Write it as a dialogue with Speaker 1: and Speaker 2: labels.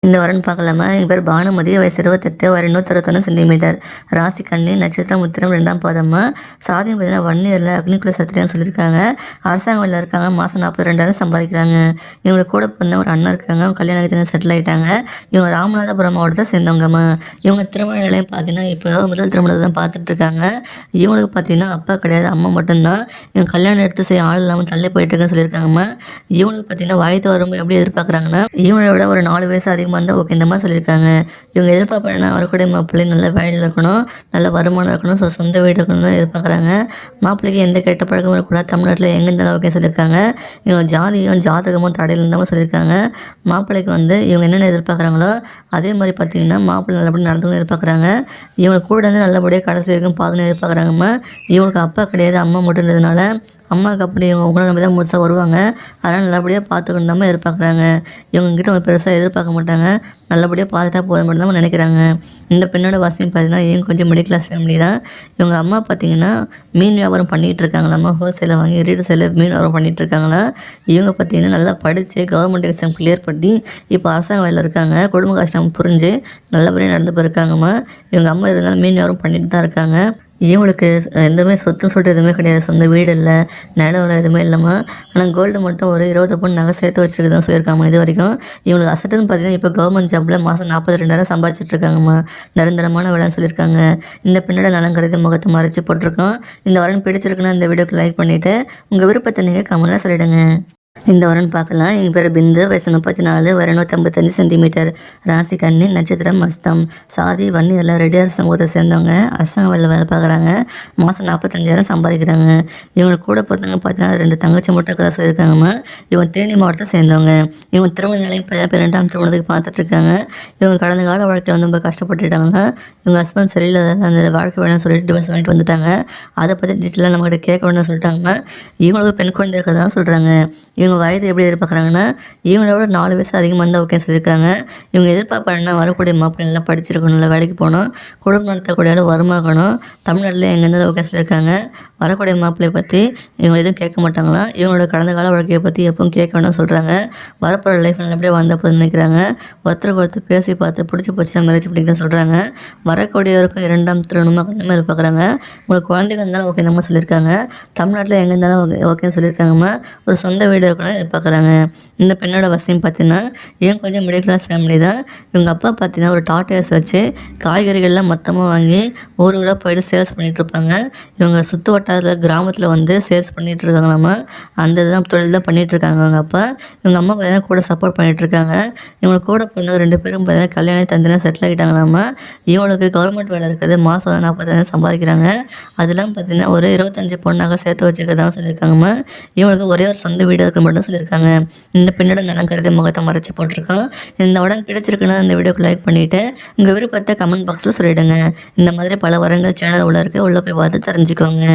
Speaker 1: இந்த வரன் பார்க்கலாமா? எங்கள் பேர் பானுமதி, வயசு 28, வயது 161 சென்டிமீட்டர், ராசி கன்னி, நட்சத்திரம் உத்திரம், 2ஆம் பாதமா, சாதியம் பார்த்தீங்கன்னா 1 இயரில் அக்னிக்குள்ள சத்திரியான்னு சொல்லியிருக்காங்க. அரசாங்க வேலையில் இருக்காங்க. மாதம் 42,000 சம்பாதிக்கிறாங்க. இவங்க கூட பிறந்த ஒரு அண்ணன் இருக்காங்க. அவங்க கல்யாணம் ஆகி செட்டில் ஆகிட்டாங்க. இவங்க ராமநாதபுரம் மாவட்டத்தை சேர்ந்தவங்கம்மா. இவங்க திருமண நிலையம் பார்த்தீங்கன்னா இப்போ முதல் திருமணத்தை தான் பார்த்துட்டு இருக்காங்க. இவங்களுக்கு பார்த்தீங்கன்னா அப்பா கிடையாது, அம்மா மட்டும்தான். இவங்க கல்யாணம் எடுத்து செய்ய ஆள் இல்லாமல் தள்ளி போயிட்டு இருக்குன்னு சொல்லியிருக்காங்கம்மா. இவங்களுக்கு பார்த்தீங்கன்னா வயது வரும்போது எப்படி எதிர்பார்க்குறாங்கன்னா, இவங்களை விட ஒரு 4 வயசு அதிகமாக இருந்தால் ஓகே இந்த மாதிரி சொல்லியிருக்காங்க. இவங்க எதிர்பார்ப்பு என்ன, வரக்கூடிய மாப்பிள்ளை நல்ல வேலையில் இருக்கணும், நல்ல வருமானம் இருக்கணும், சொந்த வீடு இருக்கணும் தான் எதிர்பார்க்குறாங்க. மாப்பிள்ளைக்கு எந்த கெட்ட பழக்கமும் இருக்கக்கூடாது, தமிழ்நாட்டில் எங்கே இருந்தாலும் ஓகே சொல்லியிருக்காங்க. இவங்க ஜாதியும் ஜாதகமும் தடையில் இருந்தாமல் சொல்லியிருக்காங்க. மாப்பிள்ளைக்கு இவங்க என்னென்ன எதிர்பார்க்குறாங்களோ அதே மாதிரி பார்த்தீங்கன்னா மாப்பிள்ளை நல்லபடியாக நடந்துக்கணும் எதிர்பார்க்குறாங்க. இவங்க கூட நல்லபடியாக கடைசி வரைக்கும் பாதுன்னு எதிர்பார்க்குறாங்கம்மா. இவங்களுக்கு அப்பா கிடையாது, அம்மா மட்டும்ன்றதுனால அம்மாவுக்கு அப்படி இவங்க உங்களை நம்பி தான் முழுசாக வருவாங்க. அதனால் நல்லபடியாக பார்த்துக்கணும் தான் எதிர்பார்க்குறாங்க. இவங்ககிட்ட அவங்க பெருசாக எதிர்பார்க்க மாட்டாங்க. நல்லபடியாக பார்த்துட்டா போதும் மட்டும் தான் நினைக்கிறாங்க. இந்த பெண்ணோட வசதி பார்த்தீங்கன்னா இவங்க கொஞ்சம் மிடில் கிளாஸ் ஃபேமிலி தான். இவங்க அம்மா பார்த்தீங்கன்னா மீன் வியாபாரம் பண்ணிகிட்டு இருக்காங்களாம்மா. ஹோல்சேலில் வாங்கி ரீட்டைலில் மீன் வியாபாரம் பண்ணிகிட்டு இருக்காங்களா. இவங்க பார்த்தீங்கன்னா நல்லா படித்து கவர்மெண்ட் எக்ஸாம் கிளியர் பண்ணி இப்போ அரசாங்க வேலையில் இருக்காங்க. குடும்ப கஷ்டம் புரிஞ்சு நல்லபடியாக நடந்து போயிருக்காங்கம்மா. இவங்க அம்மா இருந்தாலும் மீன் வியாபாரம் பண்ணிட்டு தான் இருக்காங்க. இவங்களுக்கு எதுவுமே சொத்துன்னு சொல்லிட்டு எதுவுமே கிடையாது. சொந்த வீடு இல்லை, நிலம் எதுவுமே இல்லைம்மா. ஆனால் கோல்டு மட்டும் ஒரு 20 பவுன் நகை சேர்த்து வச்சுருக்குதான் சொல்லியிருக்காங்க இது வரைக்கும். இவங்களுக்கு அசட்டுன்னு பார்த்தீங்கன்னா இப்போ கவர்மெண்ட் ஜாப்பில் மாதம் 42,000 சம்பாதிச்சிட்டு இருக்காங்கம்மா. நிரந்தரமான வேலைன்னு சொல்லியிருக்காங்க. இந்த பெண்ணோட நலம் கருதி முகத்தை மறைச்சி போட்டிருக்கோம். இந்த வரன் பிடிச்சிருக்குன்னா இந்த வீடியோக்கு லைக் பண்ணிவிட்டு உங்கள் விருப்பத்தை நீங்கள் கமெண்ட்டில் சொல்லிவிடுங்க. இந்த வரன் பார்க்கலாம். எங்கள் பேர் பிந்து, வயசு 34, வயது 155 சென்டிமீட்டர், ராசி கன்னி, நட்சத்திரம் மஸ்தம், சாதி வன்னியரில் ரெடியார் சமூகத்தை சேர்ந்தவங்க. அரசாங்க வேலை பார்க்குறாங்க. மாதம் 45,000 சம்பாதிக்கிறாங்க. இவங்க கூட பிறந்தவங்க பார்த்தீங்கன்னா 2 தங்கச்சி மட்டும் இருக்கதா சொல்லியிருக்காங்கம்மா. இவங்க தேனி மாவட்டத்தை சேர்ந்தவங்க. இவங்க திருமண நிலையம் 2ஆம் திருமணத்துக்கு பார்த்துட்ருக்காங்க. இவங்க கடந்த கால வாழ்க்கையில் ரொம்ப கஷ்டப்பட்டுட்டாங்கன்னா இவங்க ஹஸ்பண்ட் சரியில்லாத அந்த வாழ்க்கை வேணும்னு சொல்லிட்டு டிவோர்ஸ் பண்ணிட்டு வந்துட்டாங்க. அதை பற்றி டீட்டெயிலாக நம்மகிட்ட கேட்க வேணும்னு சொல்லிட்டாங்கம்மா. இவங்களுக்கு பெண் குழந்தை இருக்கிறதா சொல்கிறாங்க. இவங்க வயது எப்படி எதிர்பார்க்குறாங்கன்னா இவங்களோட 4 வயசு அதிகமாக இருந்தால் ஓகே சொல்லியிருக்காங்க. இவங்க எதிர்பார்ப்பாங்கன்னா வரக்கூடிய மாப்பிள்ளை நல்லா படிச்சிருக்கணும், நல்லா வேலைக்கு போகணும், குடும்பம் நடத்தக்கூடிய அளவு வருமாகணும், தமிழ்நாட்டில் எங்கே இருந்தாலும் ஓகே சொல்லியிருக்காங்க. வரக்கூடிய மாப்பிள்ளையை பற்றி இவங்க எதுவும் கேட்க மாட்டாங்களாம். இவங்களோட கடந்த கால வாழ்க்கையை பற்றி எப்பவும் கேட்க வேண்டாம் சொல்கிறாங்க. வரப்போகிற லைஃப் நல்லபடியாக வந்த போது நினைக்கிறாங்க. ஒருத்தருக்கு ஒருத்தர் பேசி பார்த்து பிடிச்சி போச்சு தான் மேரேஜ் பண்ணிக்கிறேன்னு சொல்கிறாங்க. வரக்கூடியவருக்கும் 2ஆம் திருமணமாக இந்த மாதிரி பார்க்குறாங்க. உங்களுக்கு குழந்தைங்க இருந்தாலும் ஓகே நம்ம சொல்லியிருக்காங்க. தமிழ்நாட்டில் எங்கே இருந்தாலும் ஓகேன்னு சொல்லியிருக்காங்கம்மா. ஒரு சொந்த வீடு பார்க்குறாங்க. இந்த பெண்ணோட வசதியும் பார்த்தீங்கன்னா இவங்க கொஞ்சம் மிடில் கிளாஸ் ஃபேமிலி தான். இவங்க அப்பா பார்த்தீங்கன்னா ஒரு டாட்டேஸ் வச்சு காய்கறிகள்லாம் மொத்தமாக வாங்கி ஊராக போயிட்டு சேல்ஸ் பண்ணிகிட்டு இருப்பாங்க. இவங்க சுற்று வட்டாரத்தில் கிராமத்தில் சேல்ஸ் பண்ணிகிட்டு இருக்காங்களாம்மா. அந்த இதுதான் தொழில் தான் பண்ணிகிட்டு இருக்காங்க அவங்க அப்பா. இவங்க அம்மா பார்த்தீங்கன்னா கூட சப்போர்ட் பண்ணிகிட்டு இருக்காங்க. இவங்களுக்கு கூட பிறந்த 2 பேரும் பார்த்தீங்கன்னா கல்யாணம் தந்திலாம் செட்டில் ஆகிட்டாங்களாம்மா. இவங்களுக்கு கவர்மெண்ட் வேலை இருக்குது. மாதம் 40,000 சம்பாதிக்கிறாங்க. அதெல்லாம் பார்த்தீங்கன்னா ஒரு 25 பொண்ணாக சேர்த்து வச்சுக்கிறதாங்க சொல்லியிருக்காங்கம்மா. இவங்களுக்கு ஒரே ஒரு சொந்த வீடு இருக்க மட்டும் சொல்லியிருக்காங்க. இந்த பெண்ணோட நலம் கருதி முகத்தை மறைச்சி போட்டிருக்கோம். இந்த உடன் பிடிச்சிருக்குன்னா இந்த வீடியோக்கு லைக் பண்ணிவிட்டு உங்கள் விருப்பத்தை கமெண்ட் பாக்ஸில் சொல்லிவிடுங்க. இந்த மாதிரி பல வரங்கள் சேனல் உள்ள போய் பார்த்து தெரிஞ்சுக்கோங்க.